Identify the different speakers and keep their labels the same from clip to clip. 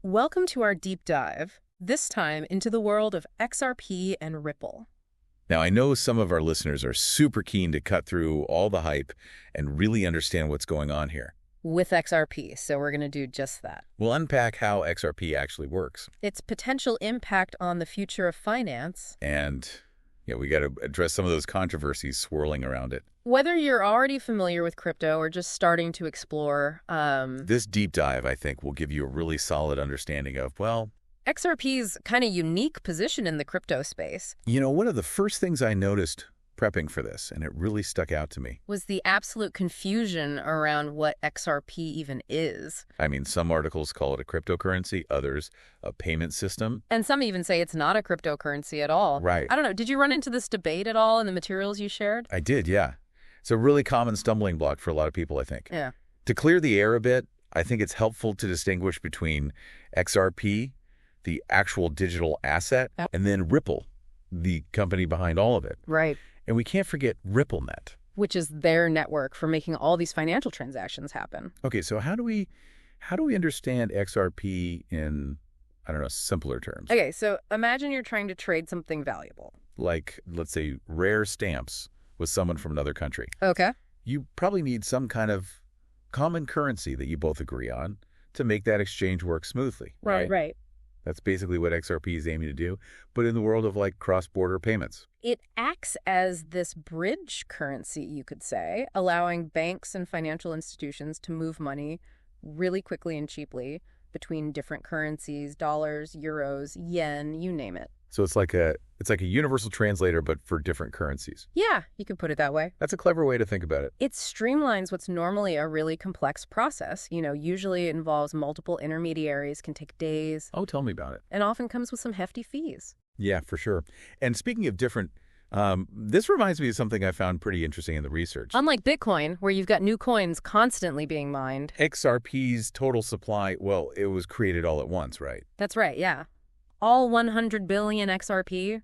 Speaker 1: Welcome to our deep dive, this time into the world of XRP and Ripple.
Speaker 2: Now, I know some of our listeners are super keen to cut through all the hype and really understand what's going on here.
Speaker 1: With XRP, so we're going to do just that.
Speaker 2: We'll unpack how XRP actually works.
Speaker 1: Its potential impact on the future of finance.
Speaker 2: And, yeah, we got to address some of those controversies swirling around it.
Speaker 1: Whether you're already familiar with crypto or just starting to explore,
Speaker 2: This deep dive, I think, will give you a really solid understanding of, well,
Speaker 1: XRP's kind of unique position in the crypto space
Speaker 2: one of the first things I noticed prepping for this, and it really stuck out to me.
Speaker 1: was the absolute confusion around what XRP even is.
Speaker 2: I mean, some articles call it a cryptocurrency, others a payment system.
Speaker 1: And some even say it's not a cryptocurrency at all.
Speaker 2: Right.
Speaker 1: I don't know. Did you run into this debate at all in the materials you shared?
Speaker 2: I did, yeah. It's a really common stumbling block for a lot of people, I think.
Speaker 1: Yeah.
Speaker 2: To clear the air a bit, I think it's helpful to distinguish between XRP, the actual digital asset,
Speaker 1: Yep.
Speaker 2: and then Ripple, the company behind all of it.
Speaker 1: Right.
Speaker 2: And we can't forget RippleNet.
Speaker 1: Which is their network for making all these financial transactions happen.
Speaker 2: Okay, so how do we understand XRP in, I don't know, simpler terms?
Speaker 1: Okay, so imagine you're trying to trade something valuable.
Speaker 2: Like, let's say, rare stamps with someone from another country.
Speaker 1: Okay.
Speaker 2: You probably need some kind of common currency that you both agree on to make that exchange work smoothly.
Speaker 1: Right.
Speaker 2: That's basically what XRP is aiming to do, but in the world of like cross-border payments.
Speaker 1: It acts as this bridge currency, you could say, allowing banks and financial institutions to move money really quickly and cheaply between different currencies, dollars, euros, yen, you name it.
Speaker 2: So it's like a universal translator, but for different currencies.
Speaker 1: Yeah, you could put it that way.
Speaker 2: That's a clever way to think about it.
Speaker 1: It streamlines what's normally a really complex process. Usually it involves multiple intermediaries, can take days,
Speaker 2: Oh, tell me about it.
Speaker 1: and often comes with some hefty fees.
Speaker 2: Yeah, for sure. And speaking of different, this reminds me of something I found pretty interesting in the research.
Speaker 1: Unlike Bitcoin, where you've got new coins constantly being mined.
Speaker 2: XRP's total supply, well, it was created all at once, right?
Speaker 1: That's right, yeah. All 100 billion XRP,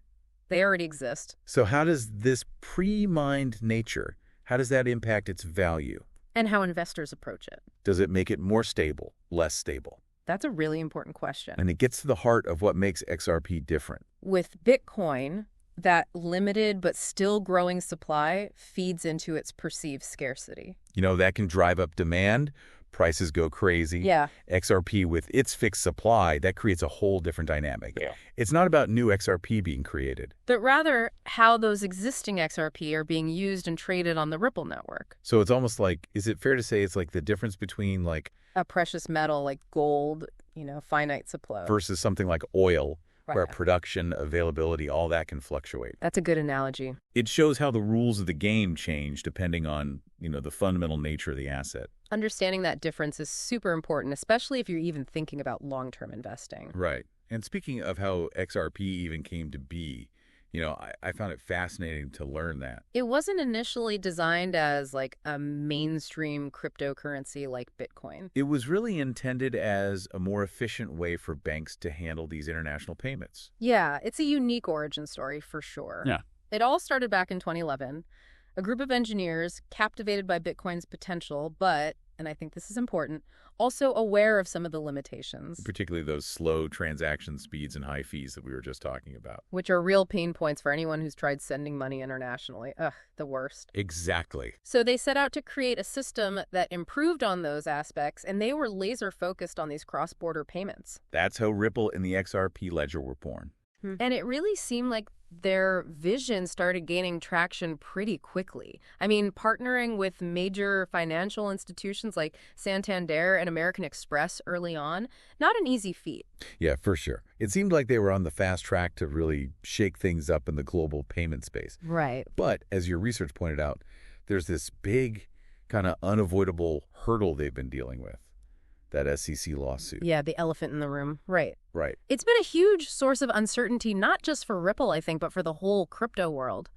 Speaker 1: they already exist.
Speaker 2: So how does this pre-mined nature, how does that impact its value?
Speaker 1: And how investors approach it.
Speaker 2: Does it make it more stable, less stable?
Speaker 1: That's a really important question.
Speaker 2: And it gets to the heart of what makes XRP different.
Speaker 1: With Bitcoin, that limited but still growing supply feeds into its perceived scarcity.
Speaker 2: That can drive up demand, prices go crazy.
Speaker 1: Yeah.
Speaker 2: XRP with its fixed supply, that creates a whole different dynamic.
Speaker 1: Yeah.
Speaker 2: It's not about new XRP being created.
Speaker 1: But rather how those existing XRP are being used and traded on the Ripple network.
Speaker 2: So it's almost like, is it fair to say it's like the difference between like
Speaker 1: A precious metal like gold, finite supply.
Speaker 2: versus something like oil, where
Speaker 1: Right.
Speaker 2: production, availability, all that can fluctuate?
Speaker 1: That's a good analogy.
Speaker 2: It shows how the rules of the game change depending on, the fundamental nature of the asset.
Speaker 1: Understanding that difference is super important, especially if you're even thinking about long-term investing.
Speaker 2: Right. And speaking of how XRP even came to be, I found it fascinating to learn that.
Speaker 1: It wasn't initially designed as like a mainstream cryptocurrency like Bitcoin.
Speaker 2: It was really intended as a more efficient way for banks to handle these international payments.
Speaker 1: Yeah, it's a unique origin story for sure.
Speaker 2: Yeah.
Speaker 1: It all started back in 2011. A group of engineers captivated by Bitcoin's potential, but, and I think this is important, also aware of some of the limitations,
Speaker 2: Particularly those slow transaction speeds and high fees that we were just talking about.
Speaker 1: which are real pain points for anyone who's tried sending money internationally. Ugh, the worst.
Speaker 2: Exactly.
Speaker 1: So they set out to create a system that improved on those aspects, and they were laser focused on these cross-border payments.
Speaker 2: That's how Ripple and the XRP ledger were born.
Speaker 1: And it really seemed like their vision started gaining traction pretty quickly. I mean, partnering with major financial institutions like Santander and American Express early on, not an easy feat.
Speaker 2: Yeah, for sure. It seemed like they were on the fast track to really shake things up in the global payment space.
Speaker 1: Right.
Speaker 2: But as your research pointed out, there's this big kind of unavoidable hurdle they've been dealing with, that SEC lawsuit.
Speaker 1: Yeah, the elephant in the room. Right.
Speaker 2: Right.
Speaker 1: It's been a huge source of uncertainty, not just for Ripple, I think, but for the whole crypto world.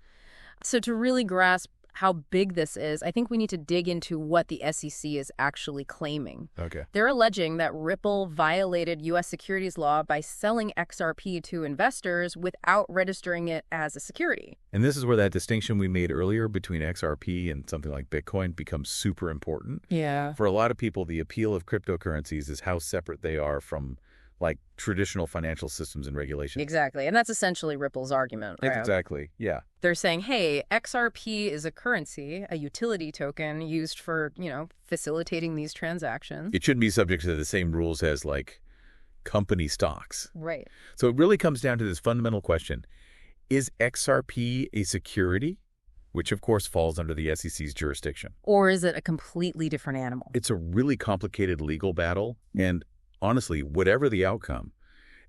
Speaker 1: So to really grasp how big this is, I think we need to dig into what the SEC is actually claiming.
Speaker 2: Okay.
Speaker 1: They're alleging that Ripple violated U.S. securities law by selling XRP to investors without registering it as a security.
Speaker 2: And this is where that distinction we made earlier between XRP and something like Bitcoin becomes super important.
Speaker 1: Yeah.
Speaker 2: For a lot of people, the appeal of cryptocurrencies is how separate they are from like traditional financial systems and regulations.
Speaker 1: Exactly. And that's essentially Ripple's argument, right?
Speaker 2: Exactly, yeah.
Speaker 1: They're saying, hey, XRP is a currency, a utility token used for, facilitating these transactions.
Speaker 2: It shouldn't be subject to the same rules as, like, company stocks.
Speaker 1: Right.
Speaker 2: So it really comes down to this fundamental question. Is XRP a security? Which, of course, falls under the SEC's jurisdiction.
Speaker 1: Or is it a completely different animal?
Speaker 2: It's a really complicated legal battle, and honestly, whatever the outcome,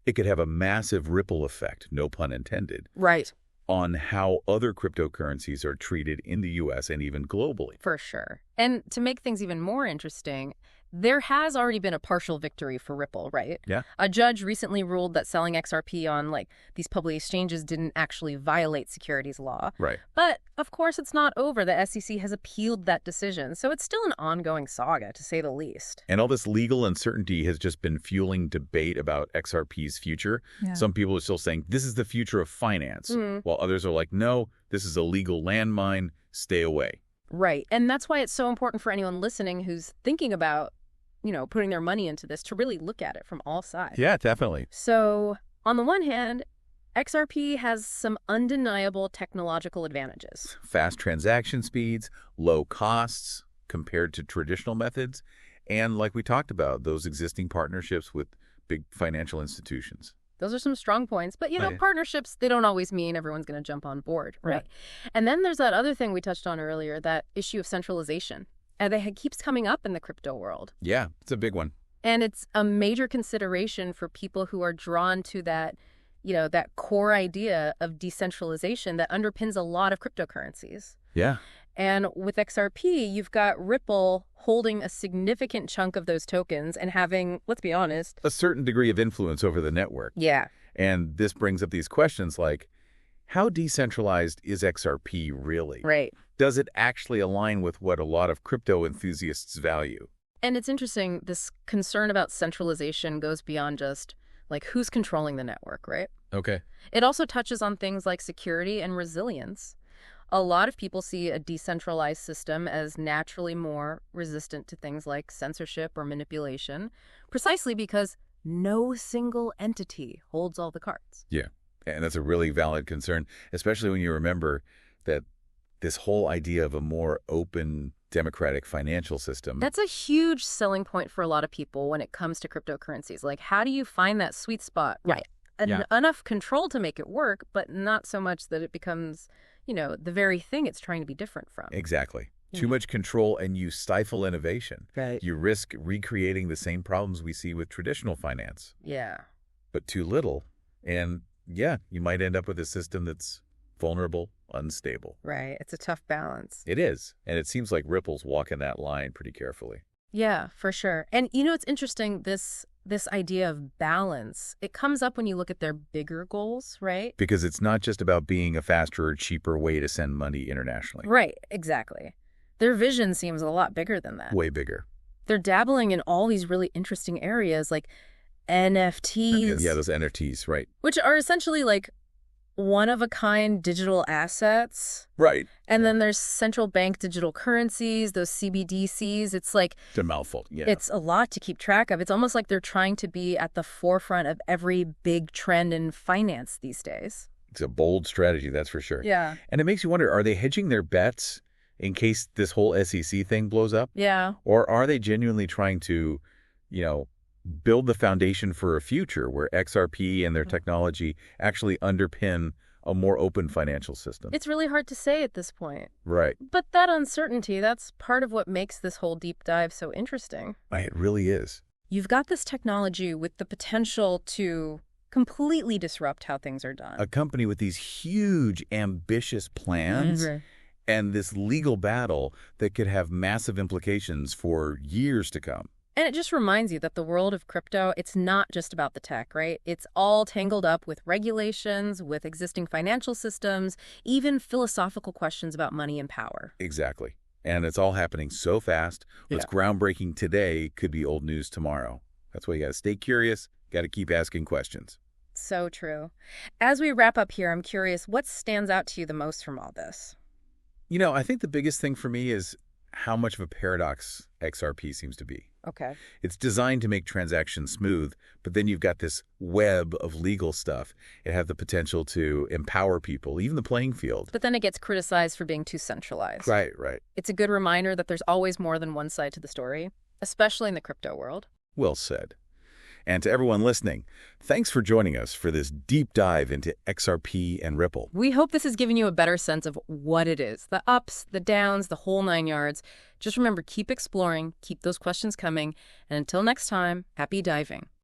Speaker 2: it could have a massive ripple effect, no pun intended,
Speaker 1: Right.
Speaker 2: on how other cryptocurrencies are treated in the U.S. and even globally.
Speaker 1: For sure. And to make things even more interesting, there has already been a partial victory for Ripple, right?
Speaker 2: Yeah.
Speaker 1: A judge recently ruled that selling XRP on, these public exchanges didn't actually violate securities law.
Speaker 2: Right.
Speaker 1: But, of course, it's not over. The SEC has appealed that decision, so it's still an ongoing saga, to say the least.
Speaker 2: And all this legal uncertainty has just been fueling debate about XRP's future.
Speaker 1: Yeah.
Speaker 2: Some people are still saying, this is the future of finance, while others are like, no, this is a legal landmine, stay away.
Speaker 1: Right. And that's why it's so important for anyone listening who's thinking about, putting their money into this to really look at it from all sides.
Speaker 2: Yeah, definitely.
Speaker 1: So, on the one hand, XRP has some undeniable technological advantages.
Speaker 2: Fast transaction speeds, low costs compared to traditional methods, and like we talked about, those existing partnerships with big financial institutions.
Speaker 1: Those are some strong points. But,
Speaker 2: Right.
Speaker 1: partnerships, they don't always mean everyone's going to jump on board, right? And then there's that other thing we touched on earlier, that issue of centralization. And it keeps coming up in the crypto world.
Speaker 2: Yeah, it's a big one.
Speaker 1: And it's a major consideration for people who are drawn to that, that core idea of decentralization that underpins a lot of cryptocurrencies.
Speaker 2: Yeah.
Speaker 1: And with XRP, you've got Ripple holding a significant chunk of those tokens and having, let's be honest,
Speaker 2: A certain degree of influence over the network.
Speaker 1: yeah,
Speaker 2: And this brings up these questions like, how decentralized is XRP really?
Speaker 1: right.
Speaker 2: Does it actually align with what a lot of crypto enthusiasts value?
Speaker 1: And it's interesting, this concern about centralization goes beyond just, who's controlling the network, right?
Speaker 2: Okay.
Speaker 1: It also touches on things like security and resilience. A lot of people see a decentralized system as naturally more resistant to things like censorship or manipulation, precisely because no single entity holds all the cards.
Speaker 2: Yeah. And that's a really valid concern, especially when you remember that this whole idea of a more open, democratic financial system.
Speaker 1: That's a huge selling point for a lot of people when it comes to cryptocurrencies. How do you find that sweet spot? Right.
Speaker 2: Yeah.
Speaker 1: Enough control to make it work, but not so much that it becomes, the very thing it's trying to be different from.
Speaker 2: Exactly.
Speaker 1: Yeah.
Speaker 2: Too much control and you stifle innovation.
Speaker 1: Right.
Speaker 2: You risk recreating the same problems we see with traditional finance.
Speaker 1: Yeah.
Speaker 2: But too little. And yeah, you might end up with a system that's vulnerable, unstable.
Speaker 1: Right. It's a tough balance.
Speaker 2: It is. And it seems like Ripple's walking that line pretty carefully.
Speaker 1: Yeah, for sure. And it's interesting, this idea of balance, it comes up when you look at their bigger goals, right?
Speaker 2: Because it's not just about being a faster or cheaper way to send money internationally.
Speaker 1: Right, exactly. Their vision seems a lot bigger than that.
Speaker 2: Way bigger.
Speaker 1: They're dabbling in all these really interesting areas like NFTs.
Speaker 2: Yeah, those NFTs, right.
Speaker 1: Which are essentially one-of-a-kind digital assets.
Speaker 2: Right.
Speaker 1: And then there's central bank digital currencies, those CBDCs. It's
Speaker 2: It's a mouthful, yeah.
Speaker 1: It's a lot to keep track of. It's almost like they're trying to be at the forefront of every big trend in finance these days.
Speaker 2: It's a bold strategy, that's for sure.
Speaker 1: Yeah.
Speaker 2: And it makes you wonder, are they hedging their bets in case this whole SEC thing blows up?
Speaker 1: Yeah.
Speaker 2: Or are they genuinely trying to, build the foundation for a future where XRP and their technology actually underpin a more open financial system?
Speaker 1: It's really hard to say at this point.
Speaker 2: Right.
Speaker 1: But that uncertainty, that's part of what makes this whole deep dive so interesting.
Speaker 2: It really is.
Speaker 1: You've got this technology with the potential to completely disrupt how things are done.
Speaker 2: A company with these huge, ambitious plans and this legal battle that could have massive implications for years to come.
Speaker 1: And it just reminds you that the world of crypto, it's not just about the tech, right? It's all tangled up with regulations, with existing financial systems, even philosophical questions about money and power.
Speaker 2: Exactly. And it's all happening so fast. What's groundbreaking today could be old news tomorrow. That's why you got to stay curious, got to keep asking questions.
Speaker 1: So true. As we wrap up here, I'm curious, what stands out to you the most from all this?
Speaker 2: I think the biggest thing for me is how much of a paradox XRP seems to be.
Speaker 1: Okay.
Speaker 2: It's designed to make transactions smooth, but then you've got this web of legal stuff. It has the potential to empower people, even the playing field.
Speaker 1: But then it gets criticized for being too centralized.
Speaker 2: Right.
Speaker 1: It's a good reminder that there's always more than one side to the story, especially in the crypto world.
Speaker 2: Well said. And to everyone listening, thanks for joining us for this deep dive into XRP and Ripple.
Speaker 1: We hope this has given you a better sense of what it is, the ups, the downs, the whole 9 yards. Just remember, keep exploring, keep those questions coming, and until next time, happy diving.